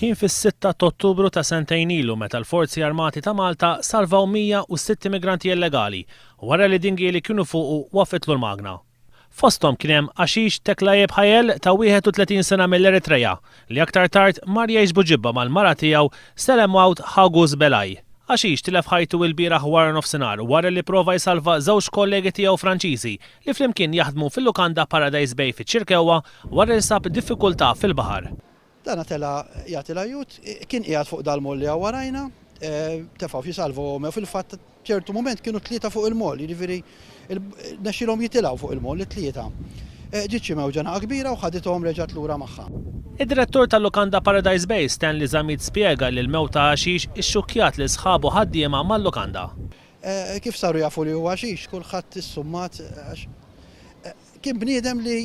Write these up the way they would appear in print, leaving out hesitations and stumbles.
Kien fis-6 ta' Ottubru ta' sentejn ilu meta l-Forzi Armati ta' Malta salvaw 106 immigranti illegali wara li dingieli kienu fuqu waffetlu l-magna. Fosthom kien hemm Għaxix Teklajeb Ħajel ta' 31 sena mill-Eritrea li aktar tard mar jgħix buġibba mal-mara tiegħu Selemawt Ħagus Belaj. Għaxix tilef ħajtu l-bieraħ wara nofsinhar wara li prova jsalva żewġ kollegi tiegħu Franċiżi li flimkien jaħdmu fil-lukanda Paradise Bay fiċ-Ċirkewwa wara li sab diffikultà fil-baħar. Dan tela jagħti l-ajut, kien qiegħed fuq dal-moll li warajna, tefgħu jisalvu fil-fatt ċertu mument kienu tlieta fuq il-moll, jiġifieri nexxilhom jitilgħu fuq il-moll it-tlieta. Ġiet xi mewġa kbira u ħadithom reġgħet lura magħha. Id-direttur tal-lukanda Paradise Bay Stanley Zamid spjega li l-mewt ta' Għaxix ixxukkjat li sħabu ħaddiema mal-lukanda. Kif saru jafu li huwa Għaxix, kulħadd issummat kien bniedem li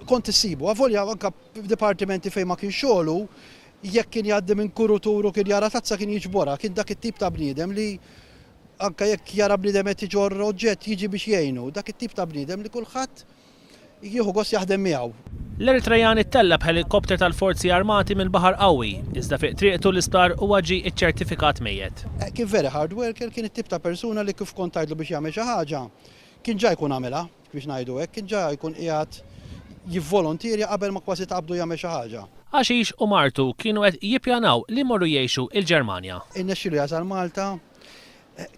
kont issibu, għavolja anka f'dipartimenti fejn ma kien xogħlu, jekk kien jgħaddi minn kuruturu kien jara tazza kien jiġbora, kien dak it-tip ta' bniedem li anka jekk jara bniedem qed iġor oġġett jiġi biex jgħinu, dak it-tip ta' bniedem li kulħadd jieħu gost jaħdem miegħu. L-Eritrejjan ittellab helikopter tal-Forzi Armati mill-Baħar Qawwi, iżda fiq triqtu l-isptar huwa ġie iċ-ċertifikat mejjed. Kien very hard worker, kien it-tip ta' persuna li kif kont tgħidlu biex jagħmel xi ħaġa, kien ġa jkun għamilha biex ngħidu hekk, kien ġa jkun qiegħed jivvolontierja qabel ma kważi taqbdu jagħmel xi ħaġa. Għaxix u Martu kienu qed jippjanaw li morru jgħixu il-Ġermanja. Innexxielu jasal Malta,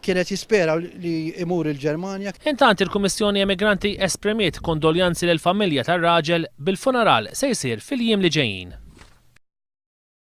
kienet jispera li imur il-Ġermanja. Intant il-Kummissjoni Immigranti esprimiet kondoljanzi lill familja tar-raġel bil-funeral se jsir fil-jiem li ġejjin.